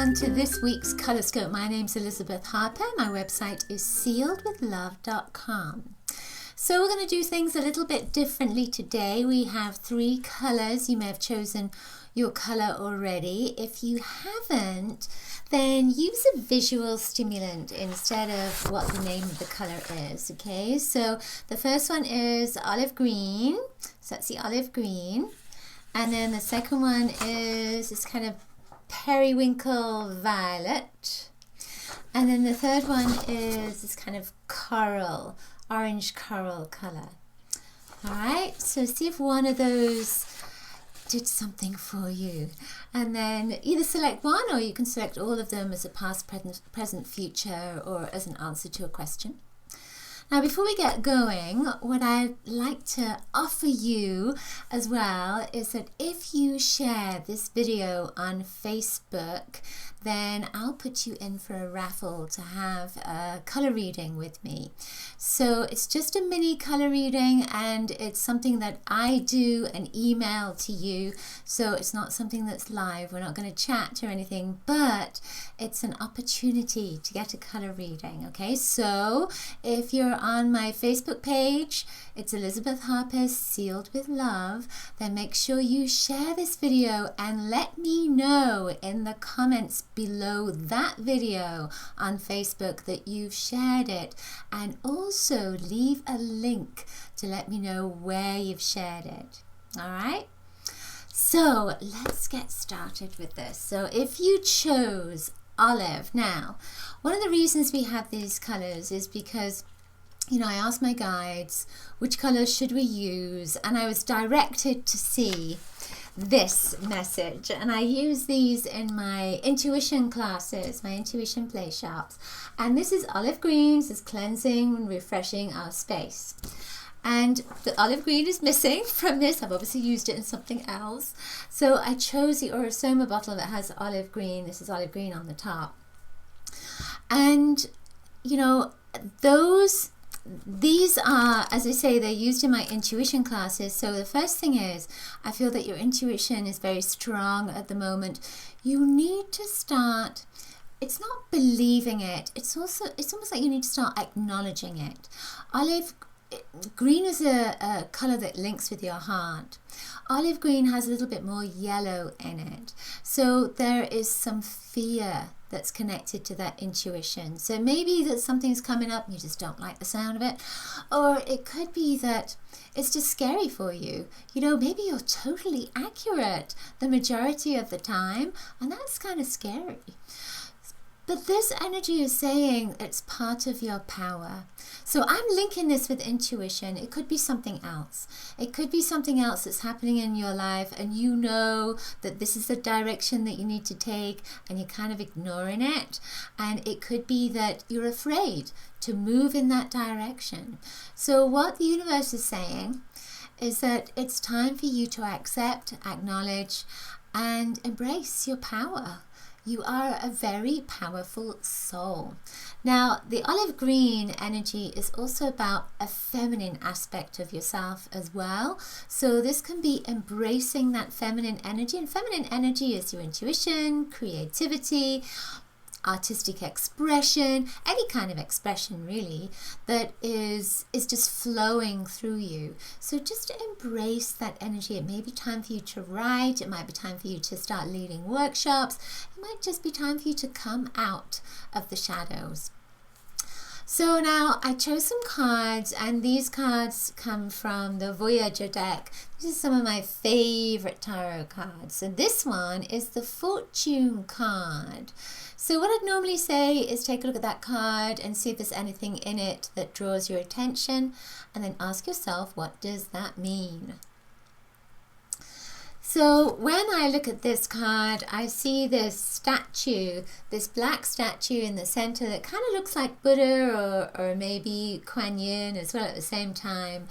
on to this week's Colorscope. My name's Elizabeth Harper. My website is sealedwithlove.com. So we're going to do things a little bit differently today. We have 3 colors. You may have chosen your color already. If you haven't, then use a visual stimulant instead of what the name of the color is. Okay, so the first one is olive green. So that's the olive green. And then the second one is this kind of periwinkle violet. And then the third one is this kind of coral, orange coral color. All right, so see if one of those did something for you. And then either select one, or you can select all of them as a past, present, future, or as an answer to a question. Now, before we get going, what I'd like to offer you as well is that if you share this video on Facebook, then I'll put you in for a raffle to have a color reading with me. So it's just a mini color reading, and it's something that I do and email to you. So it's not something that's live. We're not going to chat or anything, but it's an opportunity to get a color reading. Okay, so if you're on my Facebook page, it's Elizabeth Harper Sealed with Love, then make sure you share this video and let me know in the comments below that video on Facebook that you've shared it, and also leave a link to let me know where you've shared it. All right, so let's get started with this. So if you chose olive, now one of the reasons we have these colors is because, you know, I asked my guides which colors should we use, and I was directed to see this message, and I use these in my intuition classes, my intuition play shops. And this is olive green. This is cleansing and refreshing our space. And the olive green is missing from this. I've obviously used it in something else. So I chose the Orosoma bottle that has olive green. This is olive green on the top. And, you know, these are, as I say, they're used in my intuition classes. So the first thing is, I feel that your intuition is very strong at the moment. You need to start, it's not believing it, it's almost like you need to start acknowledging it. Olive green is a color that links with your heart. Olive green has a little bit more yellow in it. So there is some fear that's connected to that intuition. So maybe that something's coming up and you just don't like the sound of it. Or it could be that it's just scary for you. You know, maybe you're totally accurate the majority of the time, and that's kind of scary. But this energy is saying it's part of your power. So I'm linking this with intuition. It could be something else. It could be something else that's happening in your life, and you know that this is the direction that you need to take, and you're kind of ignoring it. And it could be that you're afraid to move in that direction. So what the universe is saying is that it's time for you to accept, acknowledge, and embrace your power. You are a very powerful soul. Now, the olive green energy is also about a feminine aspect of yourself as well. So this can be embracing that feminine energy. And feminine energy is your intuition, creativity, artistic expression, any kind of expression really that is just flowing through you. So just embrace that energy. It may be time for you to write. It might be time for you to start leading workshops. It might just be time for you to come out of the shadows. So now I chose some cards, and these cards come from the Voyager deck. This is some of my favorite tarot cards. So this one is the Fortune card. So what I'd normally say is take a look at that card and see if there's anything in it that draws your attention, and then ask yourself, what does that mean? So when I look at this card, I see this statue, this black statue in the center that kind of looks like Buddha or maybe Kuan Yin as well at the same time.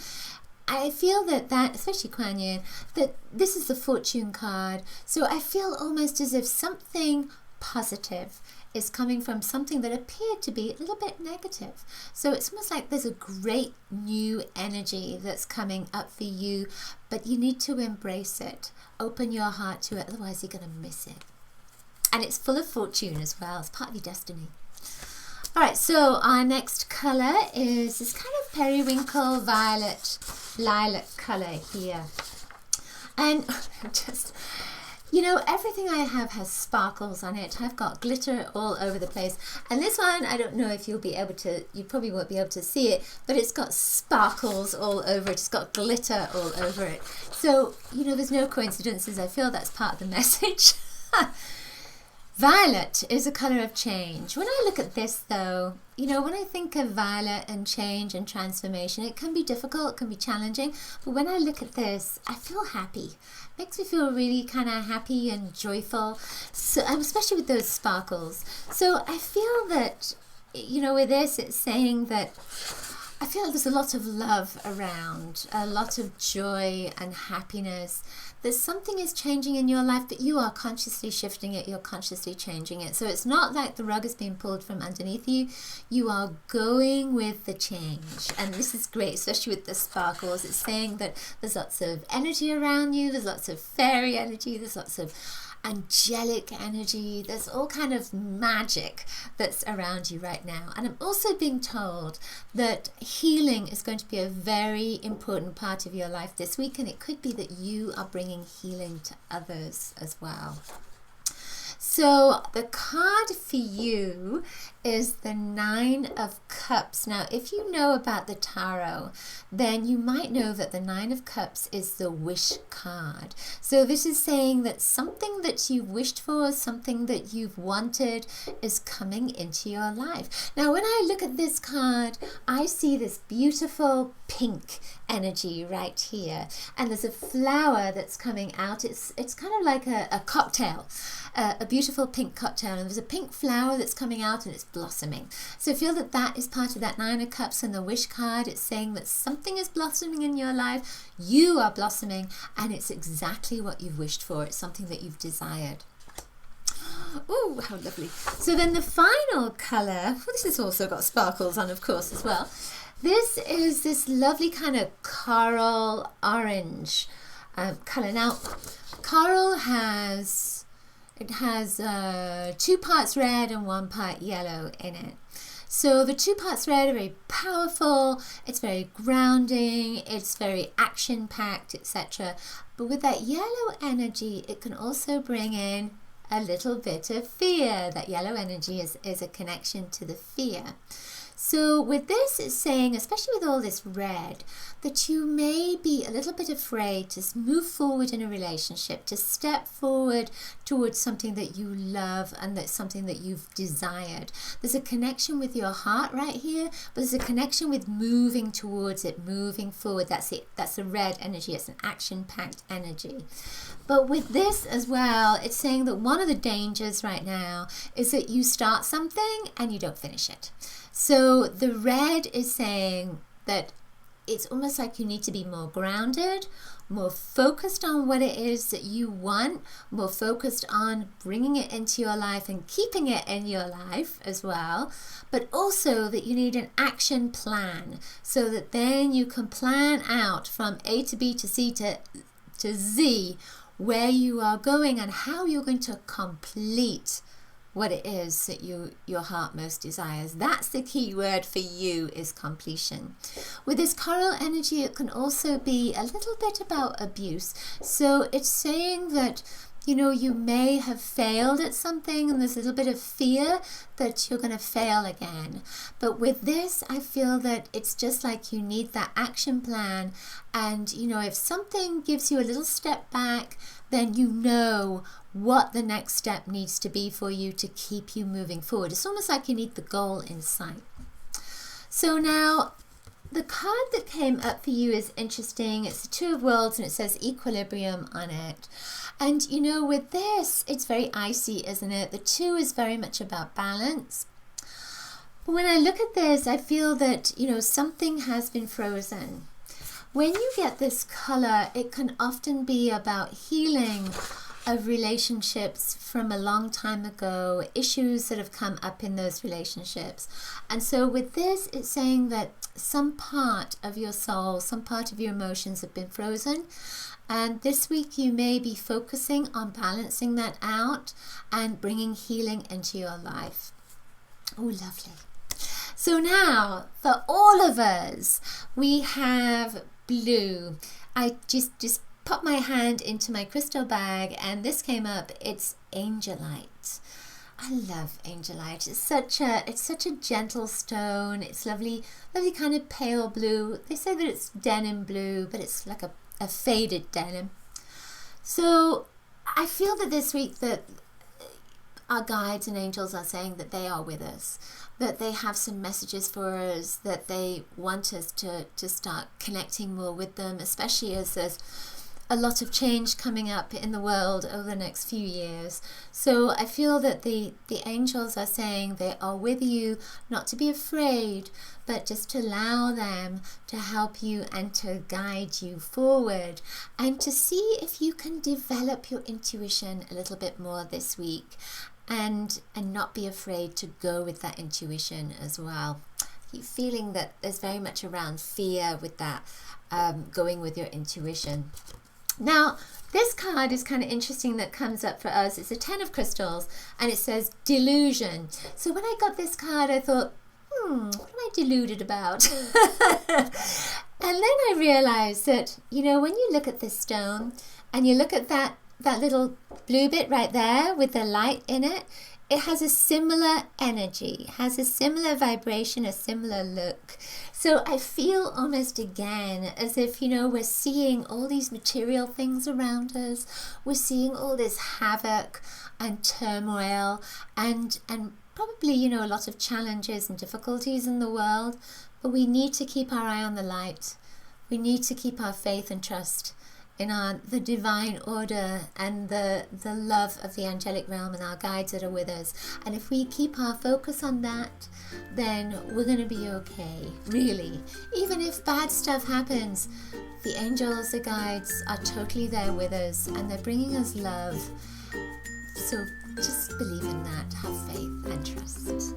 I feel that, especially Kuan Yin, that this is the Fortune card. So I feel almost as if something positive is coming from something that appeared to be a little bit negative. So it's almost like there's a great new energy that's coming up for you, but you need to embrace it. Open your heart to it, otherwise you're going to miss it. And it's full of fortune as well. It's part of your destiny. All right, so our next color is this kind of periwinkle violet lilac color here. And just, you know, everything I have has sparkles on it. I've got glitter all over the place. And this one, I don't know if you'll be able to, you probably won't be able to see it, but it's got sparkles all over it. It's got glitter all over it. So, you know, there's no coincidences. I feel that's part of the message. Violet is a color of change. When I look at this though, you know, when I think of violet and change and transformation, it can be difficult, it can be challenging, but when I look at this, I feel happy. It makes me feel really kind of happy and joyful, so, especially with those sparkles. So I feel that, you know, with this, it's saying that I feel there's a lot of love around, a lot of joy and happiness. There's something is changing in your life, but you are consciously shifting it, you're consciously changing it. So it's not like the rug is being pulled from underneath you. You are going with the change. And this is great, especially with the sparkles. It's saying that there's lots of energy around you, there's lots of fairy energy, there's lots of angelic energy, there's all kind of magic that's around you right now. And I'm also being told that healing is going to be a very important part of your life this week, and it could be that you are bringing healing to others as well. So the card for you is the 9 of Cups. Now, if you know about the tarot, then you might know that the 9 of Cups is the wish card. So this is saying that something that you've wished for, something that you've wanted is coming into your life. Now, when I look at this card, I see this beautiful pink energy right here. And there's a flower that's coming out. It's kind of like a cocktail, a beautiful pink cocktail. And there's a pink flower that's coming out and it's blossoming. So I feel that that is part of that 9 of Cups and the wish card. It's saying that something is blossoming in your life. You are blossoming, and it's exactly what you've wished for. It's something that you've desired. Oh, how lovely. So then the final color, well, this has also got sparkles on, of course, as well. This is this lovely kind of coral orange color. Now, coral has 2 parts red and 1 part yellow in it. So the 2 parts red are very powerful, it's very grounding, it's very action-packed, etc. But with that yellow energy, it can also bring in a little bit of fear. That yellow energy is a connection to the fear. So with this, it's saying, especially with all this red, that you may be a little bit afraid to move forward in a relationship, to step forward towards something that you love and that's something that you've desired. There's a connection with your heart right here, but there's a connection with moving towards it, moving forward. That's it. That's the red energy. It's an action-packed energy. But with this as well, it's saying that one of the dangers right now is that you start something and you don't finish it. So the red is saying that it's almost like you need to be more grounded, more focused on what it is that you want, more focused on bringing it into your life and keeping it in your life as well, but also that you need an action plan so that then you can plan out from A to B to C to Z where you are going and how you're going to complete what it is that your heart most desires. That's the key word for you, is completion. With this coral energy, it can also be a little bit about abuse. So it's saying that, you know, you may have failed at something and there's a little bit of fear that you're going to fail again. But with this, I feel that it's just like you need that action plan. And, you know, if something gives you a little step back, then you know what the next step needs to be for you to keep you moving forward. It's almost like you need the goal in sight. So now, the card that came up for you is interesting. It's the 2 of Worlds and it says equilibrium on it. And you know, with this, it's very icy, isn't it? The 2 is very much about balance. But when I look at this, I feel that, you know, something has been frozen. When you get this color, it can often be about healing of relationships from a long time ago, issues that have come up in those relationships. And so with this, it's saying that some part of your soul, some part of your emotions have been frozen. And this week you may be focusing on balancing that out and bringing healing into your life. Oh, lovely. So now, for all of us, we have blue. I just put my hand into my crystal bag and this came up. It's angelite. I love angelite. It's such a gentle stone. It's lovely kind of pale blue. They say that it's denim blue, but it's like a faded denim. So I feel that this week that our guides and angels are saying that they are with us, that they have some messages for us, that they want us to start connecting more with them, especially as there's a lot of change coming up in the world over the next few years. So I feel that the angels are saying they are with you, not to be afraid, but just to allow them to help you and to guide you forward and to see if you can develop your intuition a little bit more this week and not be afraid to go with that intuition as well. You're feeling that there's very much around fear with that, going with your intuition. Now, this card is kind of interesting that comes up for us. It's a 10 of crystals and it says delusion. So when I got this card, I thought, what am I deluded about? And then I realized that, when you look at this stone and you look at that little blue bit right there with the light in it, it has a similar energy, has a similar vibration, a similar look. So I feel almost again as if, we're seeing all these material things around us. We're seeing all this havoc and turmoil and probably, a lot of challenges and difficulties in the world. But we need to keep our eye on the light. We need to keep our faith and trust in the divine order and the love of the angelic realm and our guides that are with us. And if we keep our focus on that, then we're going to be okay, really. Even if bad stuff happens, the angels, the guides are totally there with us and they're bringing us love. So just believe in that, have faith and trust.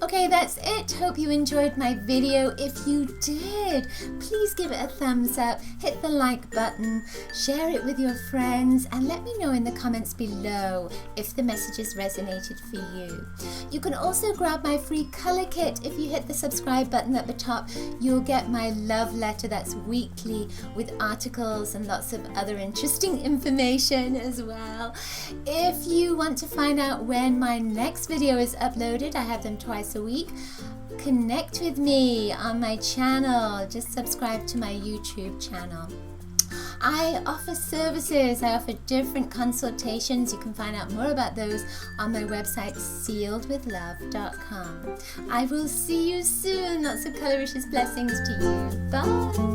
Okay, that's it. Hope you enjoyed my video. If you did, please give it a thumbs up, hit the like button, share it with your friends, and let me know in the comments below if the messages resonated for you. You can also grab my free color kit. If you hit the subscribe button at the top, you'll get my love letter that's weekly with articles and lots of other interesting information as well. If you want to find out when my next video is uploaded, I have them twice a week. Connect with me on my channel. Just subscribe to my YouTube channel. I offer services. I offer different consultations. You can find out more about those on my website, sealedwithlove.com. I will see you soon. Lots of coloricious blessings to you. Bye.